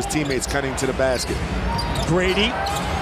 His teammates cutting to the basket. Grady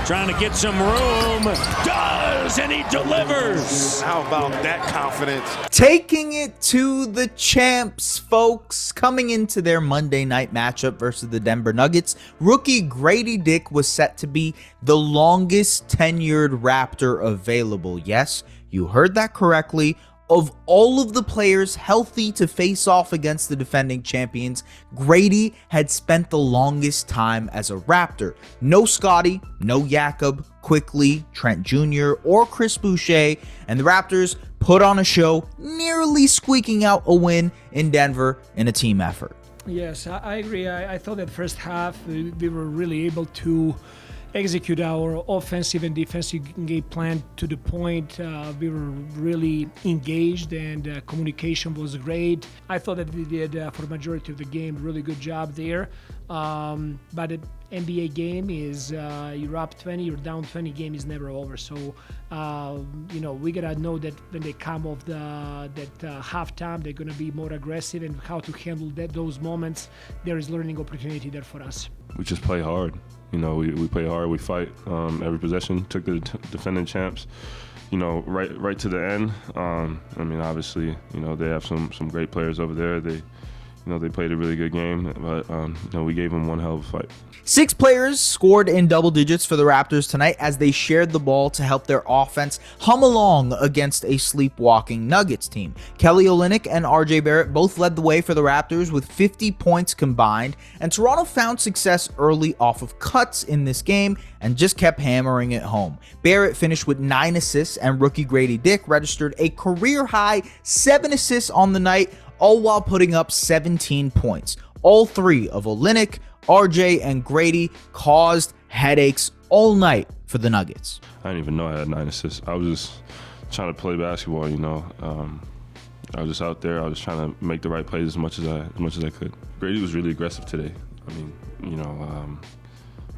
trying to get some room. Does, and he delivers. How about that confidence? Taking it to the champs, folks. Coming into their Monday night matchup versus the Denver Nuggets, rookie Grady Dick was set to be the longest tenured Raptor available. Yes, you heard that correctly. Of all of the players healthy to face off against the defending champions, Grady had spent the longest time as a Raptor. No Scotty, no Jakob, Quickly, Trent Jr., or Chris Boucher, and the Raptors put on a show, nearly squeaking out a win in Denver in a team effort. Yes, I agree. I thought that first half we were really able to execute our offensive and defensive game plan to the point we were really engaged, and communication was great. I thought that we did for the majority of the game a really good job there, but the NBA game is you're up 20, you're down 20, game is never over. So we gotta know that when they come off that halftime, they're gonna be more aggressive, and how to handle those moments. There is learning opportunity there for us. We just play hard. We play hard, we fight every possession, took the defending champs, right to the end. Obviously, they have some great players over there. They played a really good game, but we gave them one hell of a fight. 6 players scored in double digits for the Raptors tonight as they shared the ball to help their offense hum along against a sleepwalking Nuggets team. Kelly Olynyk and RJ Barrett both led the way for the Raptors with 50 points combined, and Toronto found success early off of cuts in this game and just kept hammering it home. Barrett finished with 9 assists, and rookie Grady Dick registered a career-high 7 assists on the night, all while putting up 17 points. All 3 of Olynyk, RJ, and Grady caused headaches all night for the Nuggets. I didn't even know I had 9 assists. I was just trying to play basketball, I was just out there. I was trying to make the right plays as much as I could. Grady was really aggressive today.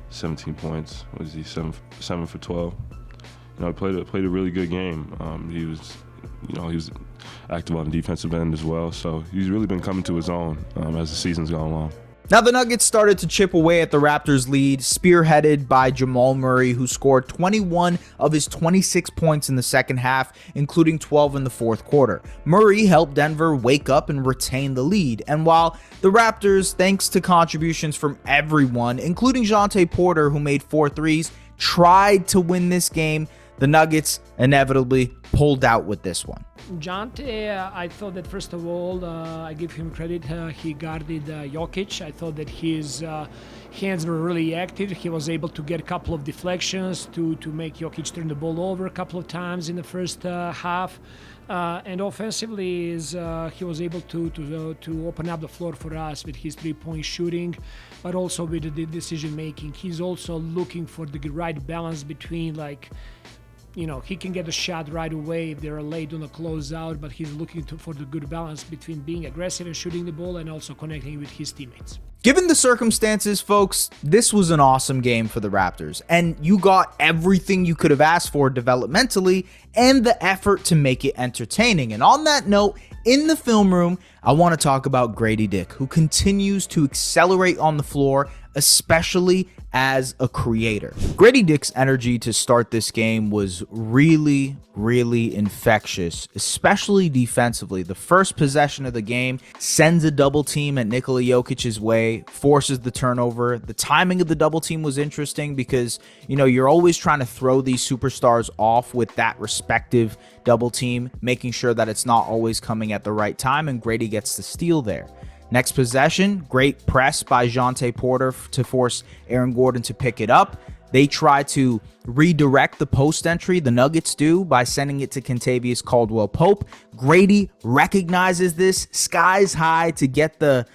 17 points. What is he? 7 for 12. Played a really good game. He was active on the defensive end as well. So he's really been coming to his own as the season's gone along. Now the Nuggets started to chip away at the Raptors' lead, spearheaded by Jamal Murray, who scored 21 of his 26 points in the second half, including 12 in the fourth quarter. Murray helped Denver wake up and retain the lead, and while the Raptors, thanks to contributions from everyone, including Jontay Porter, who made 4 threes, tried to win this game, the Nuggets inevitably pulled out with this one. Jontay, I thought that first of all, I give him credit. He guarded Jokic. I thought that his hands were really active. He was able to get a couple of deflections to make Jokic turn the ball over a couple of times in the first half. And offensively, he was able to open up the floor for us with his three-point shooting, but also with the decision making. He's also looking for the right balance between he can get a shot right away if they're late on a closeout, but he's looking for the good balance between being aggressive and shooting the ball and also connecting with his teammates. Given the circumstances, folks, this was an awesome game for the Raptors, and you got everything you could have asked for developmentally and the effort to make it entertaining. And on that note, in the film room, I want to talk about Grady Dick, who continues to accelerate on the floor, especially as a creator. Grady Dick's energy to start this game was really, really infectious, especially defensively. The first possession of the game sends a double team at Nikola Jokic's way, forces the turnover. The timing of the double team was interesting because, you're always trying to throw these superstars off with that respective double team, making sure that it's not always coming at the right time, and Grady gets the steal there. Next possession, great press by Jontay Porter to force Aaron Gordon to pick it up. They try to redirect the post entry, the Nuggets do, by sending it to Kentavious Caldwell-Pope. Grady recognizes this, skies high to get the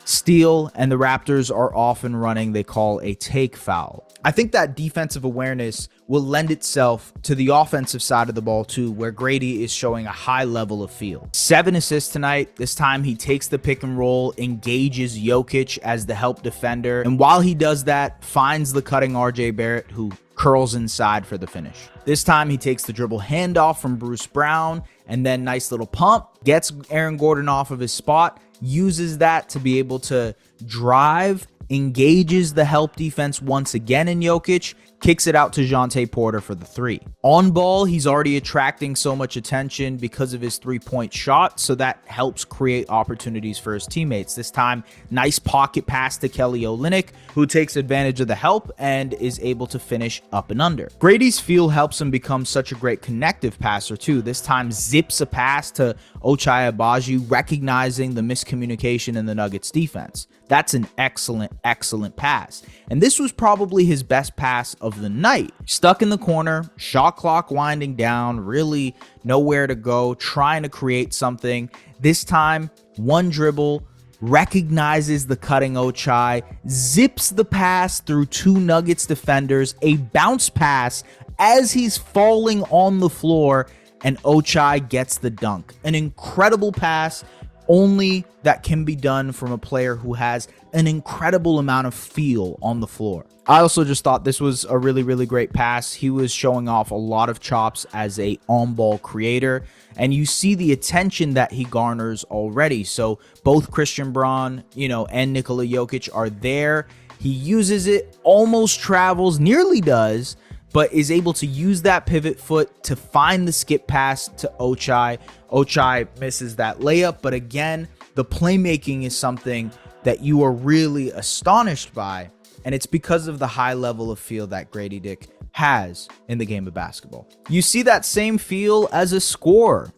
steal, and the Raptors are off and running. They call a take foul. I think that defensive awareness will lend itself to the offensive side of the ball too, where Grady is showing a high level of feel. 7 assists tonight. This time he takes the pick and roll, engages Jokic as the help defender, and while he does that, finds the cutting RJ Barrett, who curls inside for the finish. This time he takes the dribble handoff from Bruce Brown, and then nice little pump, gets Aaron Gordon off of his spot, uses that to be able to drive engages the help defense once again in Jokic, kicks it out to Jontay Porter for the 3. On ball, he's already attracting so much attention because of his 3-point shot, so that helps create opportunities for his teammates. This time, nice pocket pass to Kelly Olynyk, who takes advantage of the help and is able to finish up and under. Grady's feel helps him become such a great connective passer too. This time zips a pass to Ochai Agbaji, recognizing the miscommunication in the Nuggets defense. That's an excellent pass. And this was probably his best pass of the night. Stuck in the corner, shot clock winding down, really nowhere to go, trying to create something. This time, one dribble, recognizes the cutting Ochai, zips the pass through 2 Nuggets defenders, a bounce pass as he's falling on the floor, and Ochai gets the dunk. An incredible pass, only that can be done from a player who has an incredible amount of feel on the floor. I also just thought this was a really great pass. He was showing off a lot of chops as a on-ball creator, and you see the attention that he garners already. So both Christian Braun, and Nikola Jokic are there. He uses it, almost travels, nearly does, but is able to use that pivot foot to find the skip pass to Ochai. Ochai misses that layup, but again, the playmaking is something that you are really astonished by, and it's because of the high level of feel that Grady Dick has in the game of basketball. You see that same feel as a scorer.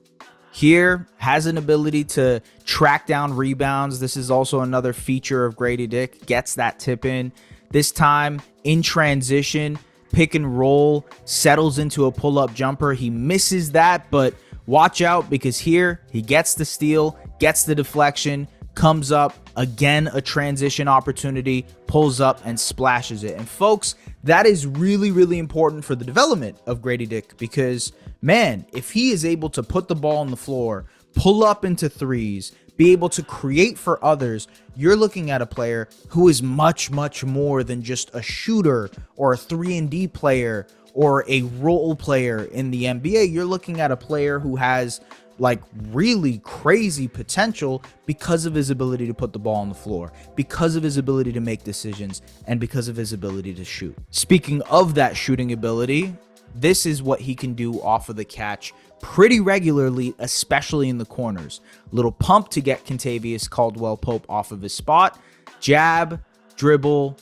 Here, has an ability to track down rebounds. This is also another feature of Grady Dick. Gets that tip in. This time, in transition, pick and roll, settles into a pull-up jumper. He misses that, but watch out, because here he gets the steal, gets the deflection, comes up, again a transition opportunity, pulls up and splashes it. And folks, that is really important for the development of Grady Dick, because man, if he is able to put the ball on the floor, pull up into threes, be able to create for others, you're looking at a player who is much more than just a shooter or a 3-and-D player or a role player in the NBA. You're looking at a player who has like really crazy potential because of his ability to put the ball on the floor, because of his ability to make decisions, and because of his ability to shoot. Speaking of that shooting ability, this is what he can do off of the catch pretty regularly, especially in the corners. Little pump to get Kentavious Caldwell-Pope off of his spot, jab, dribble,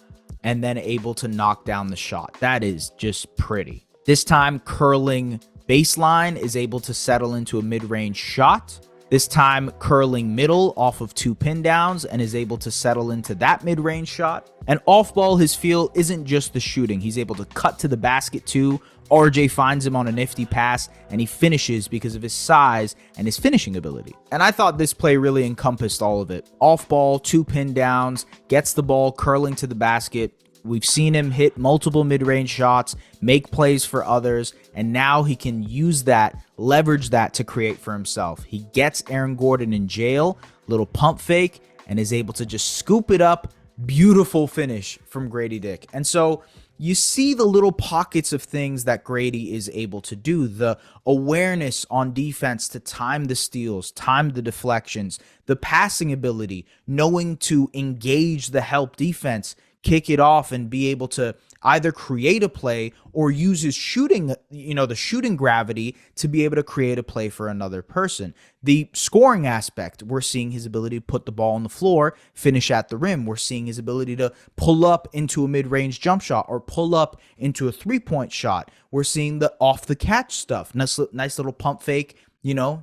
and then able to knock down the shot. That is just pretty. This time, curling baseline is able to settle into a mid-range shot. This time, curling middle off of 2 pin downs and is able to settle into that mid-range shot. And off ball, his feel isn't just the shooting. He's able to cut to the basket too. RJ finds him on a nifty pass, and he finishes because of his size and his finishing ability. And I thought this play really encompassed all of it. Off ball, 2 pin downs, gets the ball curling to the basket. We've seen him hit multiple mid-range shots, make plays for others, and now he can use that, leverage that to create for himself. He gets Aaron Gordon in jail, little pump fake, and is able to just scoop it up. Beautiful finish from Grady Dick. And so you see the little pockets of things that Grady is able to do. The awareness on defense to time the steals, time the deflections, the passing ability, knowing to engage the help defense, kick it off, and be able to either create a play or use his shooting, the shooting gravity to be able to create a play for another person. The scoring aspect, we're seeing his ability to put the ball on the floor, finish at the rim. We're seeing his ability to pull up into a mid-range jump shot or pull up into a 3-point shot. We're seeing the off-the-catch stuff. Nice little pump fake,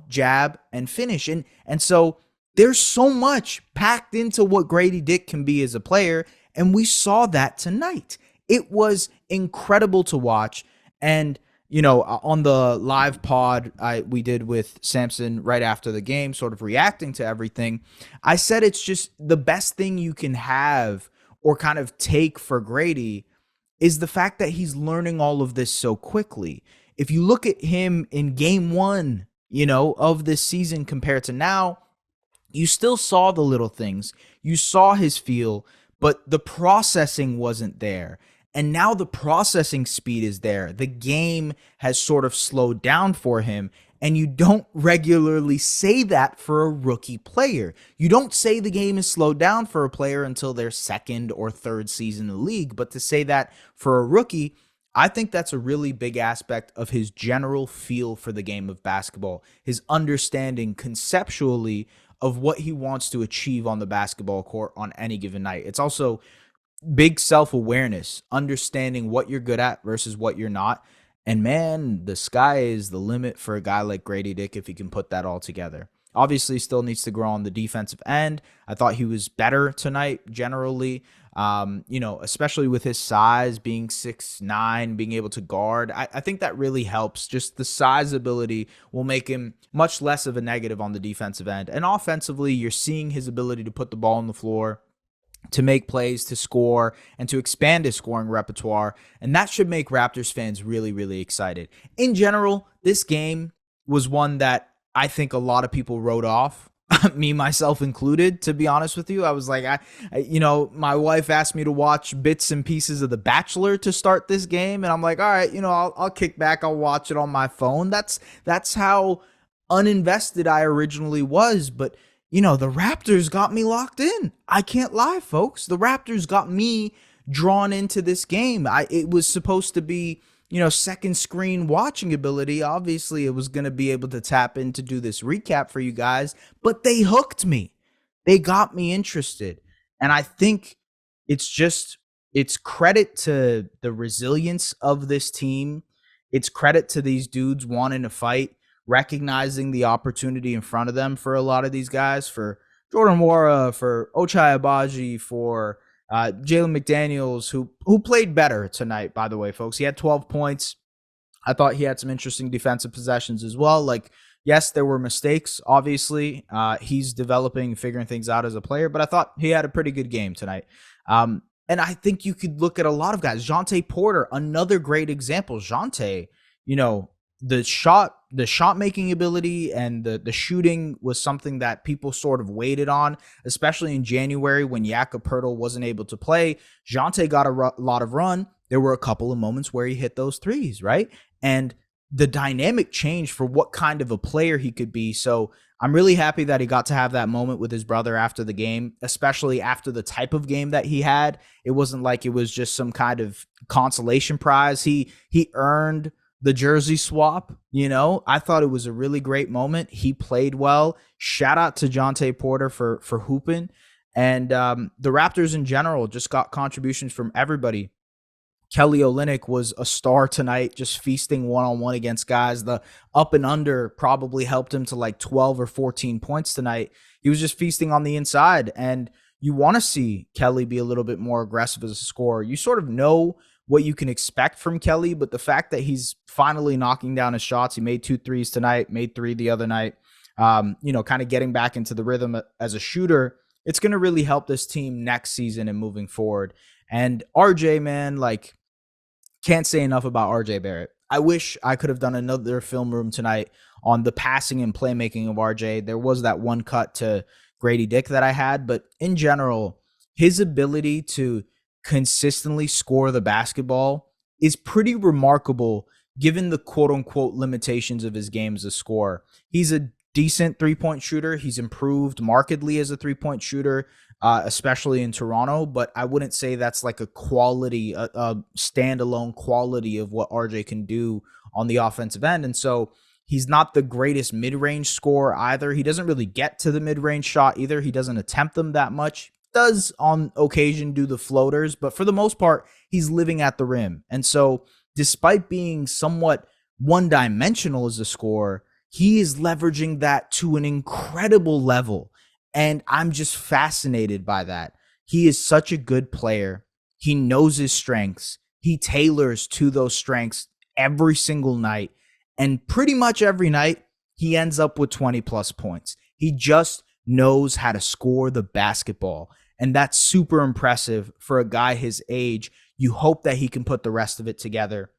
jab and finish. And so there's so much packed into what Grady Dick can be as a player, and we saw that tonight. It was incredible to watch. And, on the live pod we did with Samson right after the game, sort of reacting to everything, I said it's just the best thing you can have or kind of take for Grady is the fact that he's learning all of this so quickly. If you look at him in game 1, of this season compared to now, you still saw the little things. You saw his feel, but the processing wasn't there. And now the processing speed is there. The game has sort of slowed down for him, And you don't regularly say that for a rookie player. You don't say the game is slowed down for a player until their second or third season in the league. But to say that for a rookie, I think that's a really big aspect of his general feel for the game of basketball, his understanding conceptually of what he wants to achieve on the basketball court on any given night. It's also big self-awareness, understanding what you're good at versus what you're not. And man, the sky is the limit for a guy like Grady Dick if he can put that all together. Obviously, still needs to grow on the defensive end. I thought he was better tonight generally, especially with his size, being 6'9", being able to guard. I think that really helps. Just the size ability will make him much less of a negative on the defensive end. And offensively, you're seeing his ability to put the ball on the floor, to make plays, to score, and to expand his scoring repertoire. And that should make Raptors fans really, really excited. In general, this game was one that I think a lot of people wrote off, me, myself included, to be honest with you. I was like, my wife asked me to watch bits and pieces of The Bachelor to start this game. And I'm like, all right, I'll kick back. I'll watch it on my phone. That's how uninvested I originally was. But the Raptors got me locked in. I can't lie, folks. The Raptors got me drawn into this game. It was supposed to be, second screen watching ability. Obviously, it was going to be able to tap in to do this recap for you guys, but they hooked me. They got me interested. And I think it's credit to the resilience of this team. It's credit to these dudes wanting to fight, recognizing the opportunity in front of them for a lot of these guys, for Jordan Nwora, for Ochai Agbaji, for Jalen McDaniels, who played better tonight, by the way, folks. He had 12 points. I thought he had some interesting defensive possessions as well. Like, yes, there were mistakes, obviously. He's developing, figuring things out as a player, but I thought he had a pretty good game tonight. And I think you could look at a lot of guys. Jontay Porter, another great example. Jontay, the shot making ability and the shooting was something that people sort of waited on, especially in January when Jakob Poeltl wasn't able to play. Jontay got a lot of run. There were a couple of moments where he hit those threes, right? And the dynamic changed for what kind of a player he could be. So I'm really happy that he got to have that moment with his brother after the game, especially after the type of game that he had. It wasn't like it was just some kind of consolation prize. He earned the jersey swap. I thought it was a really great moment. He played well. Shout out to Jontay Porter for hooping. And the Raptors in general just got contributions from everybody. Kelly Olynyk was a star tonight, just feasting one-on-one against guys. The up and under probably helped him to like 12 or 14 points tonight. He was just feasting on the inside. And you want to see Kelly be a little bit more aggressive as a scorer. You sort of know what you can expect from Kelly, but the fact that he's finally knocking down his shots, he made 2 threes tonight, made 3 the other night, kind of getting back into the rhythm as a shooter, it's going to really help this team next season and moving forward. And RJ, man, can't say enough about RJ Barrett. I wish I could have done another film room tonight on the passing and playmaking of RJ. There was that one cut to Grady Dick that I had, but in general, his ability to consistently score the basketball is pretty remarkable given the quote-unquote limitations of his game as a scorer. He's a decent three-point shooter. He's improved markedly as a three-point shooter, especially in Toronto, but I wouldn't say that's like a quality, a standalone quality of what RJ can do on the offensive end. And so he's not the greatest mid-range scorer either. He doesn't really get to the mid-range shot either. He doesn't attempt them that much. Does on occasion do the floaters, but for the most part, he's living at the rim. And so despite being somewhat one-dimensional as a scorer, he is leveraging that to an incredible level. And I'm just fascinated by that. He is such a good player. He knows his strengths. He tailors to those strengths every single night. And pretty much every night, he ends up with 20-plus points. He just knows how to score the basketball. And that's super impressive for a guy his age. You hope that he can put the rest of it together.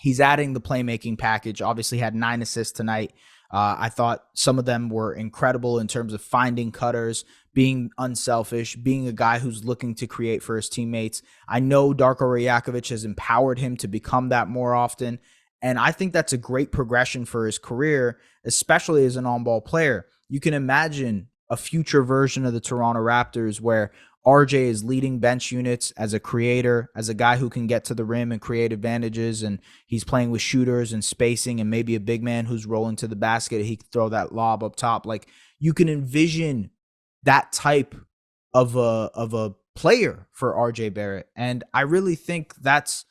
He's adding the playmaking package. Obviously had 9 assists tonight. I thought some of them were incredible in terms of finding cutters, being unselfish, being a guy who's looking to create for his teammates. I know Darko Rajakovic has empowered him to become that more often. And I think that's a great progression for his career, especially as an on-ball player. You can imagine a future version of the Toronto Raptors where RJ is leading bench units as a creator, as a guy who can get to the rim and create advantages, and he's playing with shooters and spacing and maybe a big man who's rolling to the basket. He can throw that lob up top. Like, you can envision that type of a player for RJ Barrett. And I really think that's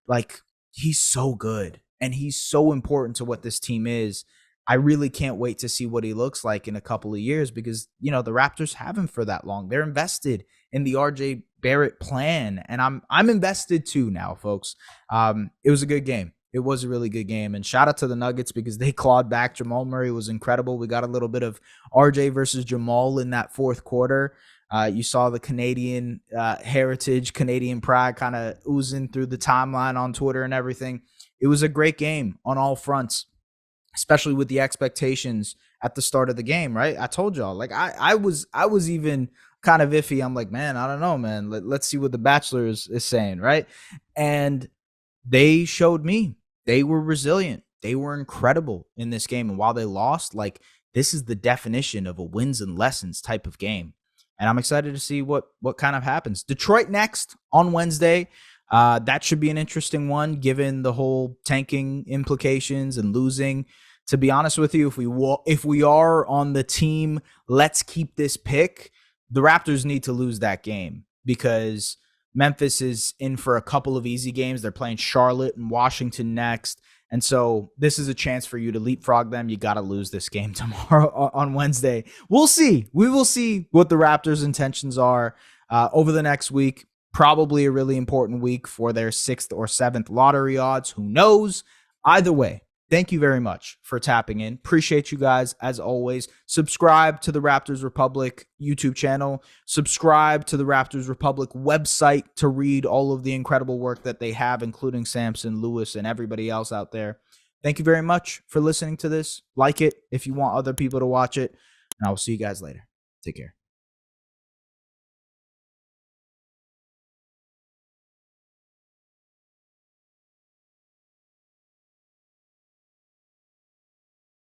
like, he's so good and he's so important to what this team is. I really can't wait to see what he looks like in a couple of years because, the Raptors have him for that long. They're invested in the RJ Barrett plan, and I'm invested too now, folks. It was a good game. It was a really good game, and shout out to the Nuggets because they clawed back. Jamal Murray was incredible. We got a little bit of RJ versus Jamal in that fourth quarter. You saw the Canadian heritage, Canadian pride kind of oozing through the timeline on Twitter and everything. It was a great game on all fronts, especially with the expectations at the start of the game, right? I told y'all, like, I was even kind of iffy. I'm like, man, I don't know, man. Let's see what the Bachelor is saying, right? And they showed me they were resilient. They were incredible in this game. And while they lost, like, this is the definition of a wins and lessons type of game. And I'm excited to see what kind of happens. Detroit next on Wednesday. That should be an interesting one, given the whole tanking implications and losing. To be honest with you, if we are on the team, let's keep this pick, the Raptors need to lose that game because Memphis is in for a couple of easy games. They're playing Charlotte and Washington next. And so this is a chance for you to leapfrog them. You got to lose this game tomorrow on Wednesday. We'll see. We will see what the Raptors' intentions are over the next week. Probably a really important week for their 6th or 7th lottery odds. Who knows? Either way, thank you very much for tapping in. Appreciate you guys as always. Subscribe to the Raptors Republic YouTube channel. Subscribe to the Raptors Republic website to read all of the incredible work that they have, including Samson, Lewis, and everybody else out there. Thank you very much for listening to this. Like it if you want other people to watch it. And I will see you guys later. Take care.